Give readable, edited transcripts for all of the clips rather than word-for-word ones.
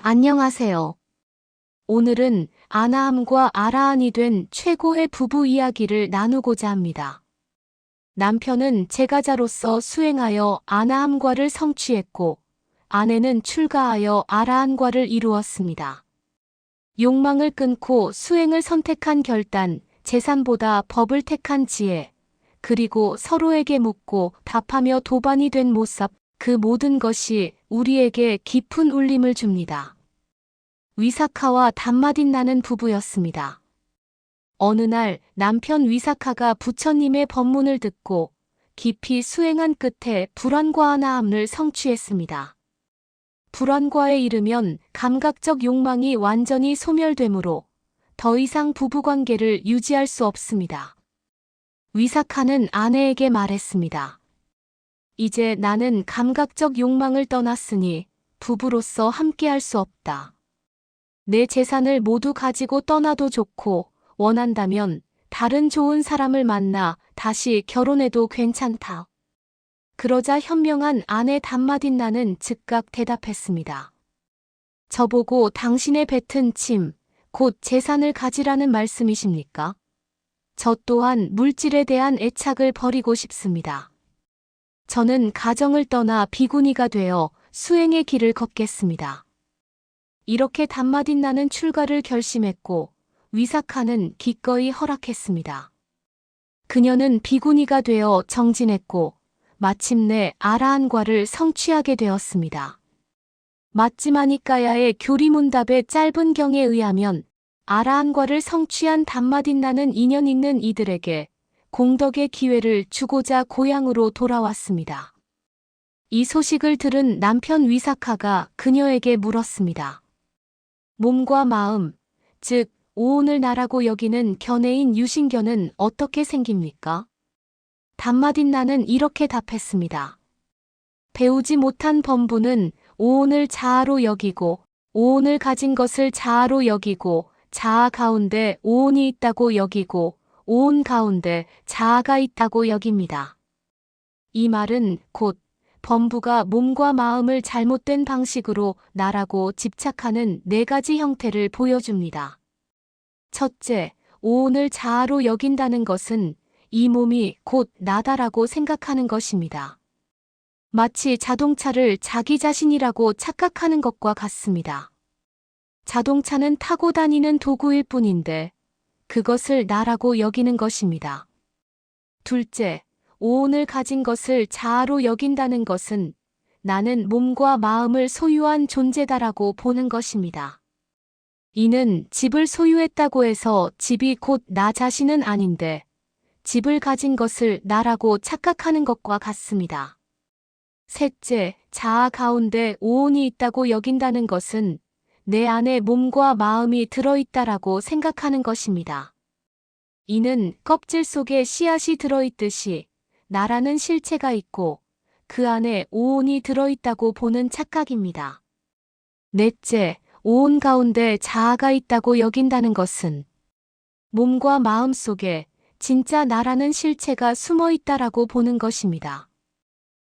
안녕하세요. 오늘은 아나함과 아라한이 된 최고의 부부 이야기를 나누고자 합니다. 남편은 제가자로서 수행하여 아나함과를 성취했고, 아내는 출가하여 아라한과를 이루었습니다. 욕망을 끊고 수행을 선택한 결단, 재산보다 법을 택한 지혜, 그리고 서로에게 묻고 답하며 도반이 된 모습, 그 모든 것이 우리에게 깊은 울림을 줍니다. 위사카와 단마딘나는 부부였습니다. 어느 날 남편 위사카가 부처님의 법문을 듣고 깊이 수행한 끝에 불안과아나함을 성취했습니다. 불안과에 이르면 감각적 욕망이 완전히 소멸되므로 더 이상 부부관계를 유지할 수 없습니다. 위사카는 아내에게 말했습니다. 이제 나는 감각적 욕망을 떠났으니 부부로서 함께할 수 없다. 내 재산을 모두 가지고 떠나도 좋고 원한다면 다른 좋은 사람을 만나 다시 결혼해도 괜찮다. 그러자 현명한 아내 단마딘나는 즉각 대답했습니다. 저보고 당신의 뱉은 침, 곧 재산을 가지라는 말씀이십니까? 저 또한 물질에 대한 애착을 버리고 싶습니다. 저는 가정을 떠나 비구니가 되어 수행의 길을 걷겠습니다. 이렇게 단마딘나는 출가를 결심했고 위사카는 기꺼이 허락했습니다. 그녀는 비구니가 되어 정진했고 마침내 아라한과를 성취하게 되었습니다. 마찌마니까야의 교리문답의 짧은 경에 의하면 아라한과를 성취한 단마딘나는 인연 있는 이들에게 공덕의 기회를 주고자 고향으로 돌아왔습니다. 이 소식을 들은 남편 위사카가 그녀에게 물었습니다. 몸과 마음, 즉 오온을 나라고 여기는 견해인 유신견은 어떻게 생깁니까? 단마딘나는 이렇게 답했습니다. 배우지 못한 범부는 오온을 자아로 여기고 오온을 가진 것을 자아로 여기고 자아 가운데 오온이 있다고 여기고 오온 가운데 자아가 있다고 여깁니다. 이 말은 곧 범부가 몸과 마음을 잘못된 방식으로 나라고 집착하는 네 가지 형태를 보여줍니다. 첫째, 오온을 자아로 여긴다는 것은 이 몸이 곧 나다라고 생각하는 것입니다. 마치 자동차를 자기 자신이라고 착각하는 것과 같습니다. 자동차는 타고 다니는 도구일 뿐인데 그것을 나라고 여기는 것입니다. 둘째, 오온을 가진 것을 자아로 여긴다는 것은 나는 몸과 마음을 소유한 존재다라고 보는 것입니다. 이는 집을 소유했다고 해서 집이 곧 나 자신은 아닌데 집을 가진 것을 나라고 착각하는 것과 같습니다. 셋째, 자아 가운데 오온이 있다고 여긴다는 것은 내 안에 몸과 마음이 들어있다라고 생각하는 것입니다. 이는 껍질 속에 씨앗이 들어있듯이 나라는 실체가 있고 그 안에 오온이 들어있다고 보는 착각입니다. 넷째, 오온 가운데 자아가 있다고 여긴다는 것은 몸과 마음 속에 진짜 나라는 실체가 숨어 있다라고 보는 것입니다.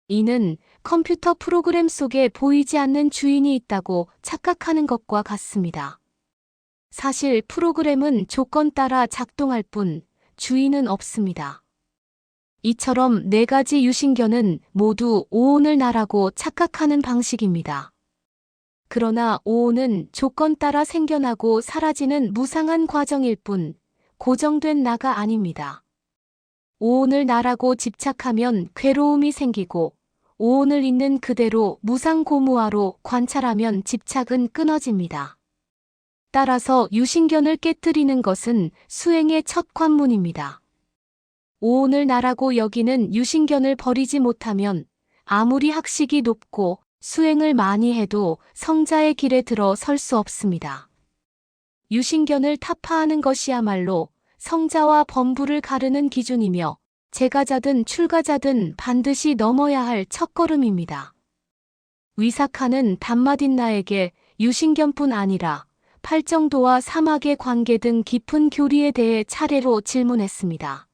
이는 컴퓨터 프로그램 속에 보이지 않는 주인이 있다고 착각하는 것과 같습니다. 사실 프로그램은 조건 따라 작동할 뿐 주인은 없습니다. 이처럼 네 가지 유신견은 모두 오온을 나라고 착각하는 방식입니다. 그러나 오온은 조건 따라 생겨나고 사라지는 무상한 과정일 뿐 고정된 나가 아닙니다. 오온을 나라고 집착하면 괴로움이 생기고 오온을 있는 그대로 무상고무화로 관찰하면 집착은 끊어집니다. 따라서 유신견을 깨뜨리는 것은 수행의 첫 관문입니다. 오온을 나라고 여기는 유신견을 버리지 못하면 아무리 학식이 높고 수행을 많이 해도 성자의 길에 들어 설 수 없습니다. 유신견을 타파하는 것이야말로 성자와 범부를 가르는 기준이며 제가자든 출가자든 반드시 넘어야 할 첫걸음입니다. 위사카는 단마딘나에게 유신견뿐 아니라 팔정도와 사막의 관계 등 깊은 교리에 대해 차례로 질문했습니다.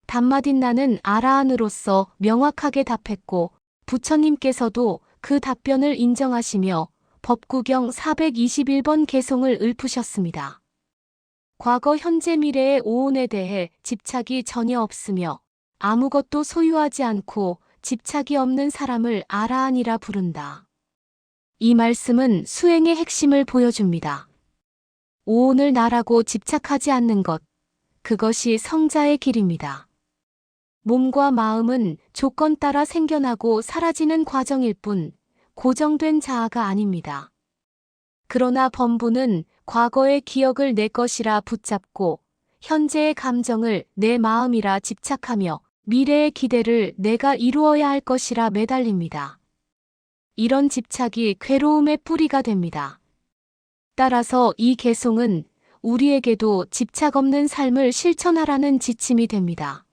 단마딘나는 아라한으로서 명확하게 답했고 부처님께서도 그 답변을 인정하시며 법구경 421번 개송을 읊으셨습니다. 과거 현재 미래의 오온에 대해 집착이 전혀 없으며 아무것도 소유하지 않고 집착이 없는 사람을 아라한이라 부른다. 이 말씀은 수행의 핵심을 보여줍니다. 오온을 나라고 집착하지 않는 것, 그것이 성자의 길입니다. 몸과 마음은 조건 따라 생겨나고 사라지는 과정일 뿐 고정된 자아가 아닙니다. 그러나 범부는 과거의 기억을 내 것이라 붙잡고 현재의 감정을 내 마음이라 집착하며 미래의 기대를 내가 이루어야 할 것이라 매달립니다. 이런 집착이 괴로움의 뿌리가 됩니다. 따라서 이 개송은 우리에게도 집착 없는 삶을 실천하라는 지침이 됩니다.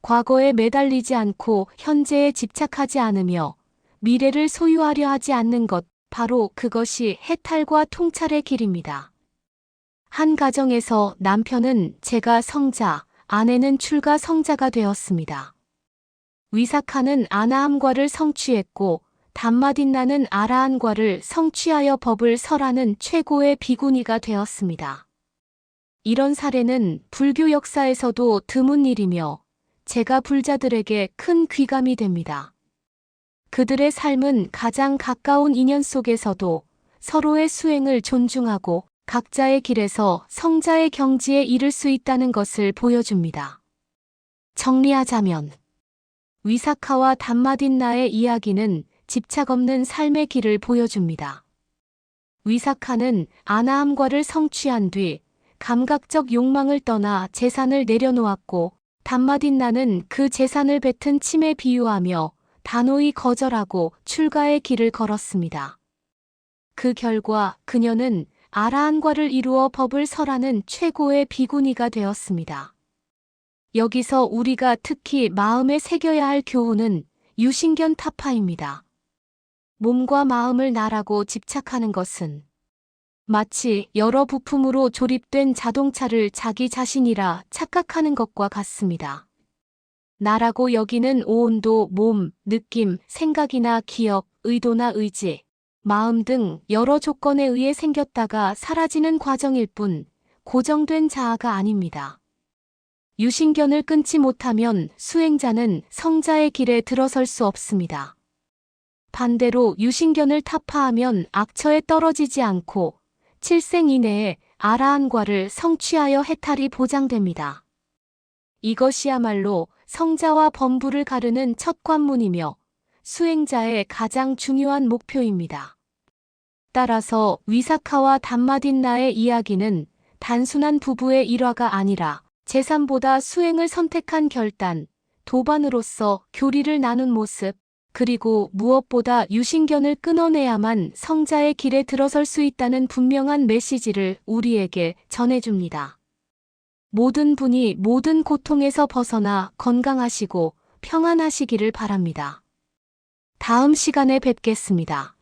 과거에 매달리지 않고 현재에 집착하지 않으며 미래를 소유하려 하지 않는 것, 바로 그것이 해탈과 통찰의 길입니다. 한 가정에서 남편은 제가 성자, 아내는 출가 성자가 되었습니다. 위사카는 아나함과를 성취했고 담마딘나는 아라한과를 성취하여 법을 설하는 최고의 비구니가 되었습니다. 이런 사례는 불교 역사에서도 드문 일이며 제가 불자들에게 큰 귀감이 됩니다. 그들의 삶은 가장 가까운 인연 속에서도 서로의 수행을 존중하고 각자의 길에서 성자의 경지에 이를 수 있다는 것을 보여줍니다. 정리하자면 위사카와 담마딘나의 이야기는 집착 없는 삶의 길을 보여줍니다. 위사카는 아나함과를 성취한 뒤 감각적 욕망을 떠나 재산을 내려놓았고 담마딘나는 그 재산을 뱉은 침에 비유하며 단호히 거절하고 출가의 길을 걸었습니다. 그 결과 그녀는 아라한과를 이루어 법을 설하는 최고의 비구니가 되었습니다. 여기서 우리가 특히 마음에 새겨야 할 교훈은 유신견 타파입니다. 몸과 마음을 나라고 집착하는 것은 마치 여러 부품으로 조립된 자동차를 자기 자신이라 착각하는 것과 같습니다. 나라고 여기는 오온도 몸, 느낌, 생각이나 기억, 의도나 의지, 마음 등 여러 조건에 의해 생겼다가 사라지는 과정일 뿐 고정된 자아가 아닙니다. 유신견을 끊지 못하면 수행자는 성자의 길에 들어설 수 없습니다. 반대로 유신견을 타파하면 악처에 떨어지지 않고 7생 이내에 아라한과를 성취하여 해탈이 보장됩니다. 이것이야말로 성자와 범부를 가르는 첫 관문이며 수행자의 가장 중요한 목표입니다. 따라서 위사카와 담마딘나의 이야기는 단순한 부부의 일화가 아니라 재산보다 수행을 선택한 결단, 도반으로서 교리를 나눈 모습, 그리고 무엇보다 유신견을 끊어내야만 성자의 길에 들어설 수 있다는 분명한 메시지를 우리에게 전해줍니다. 모든 분이 모든 고통에서 벗어나 건강하시고 평안하시기를 바랍니다. 다음 시간에 뵙겠습니다.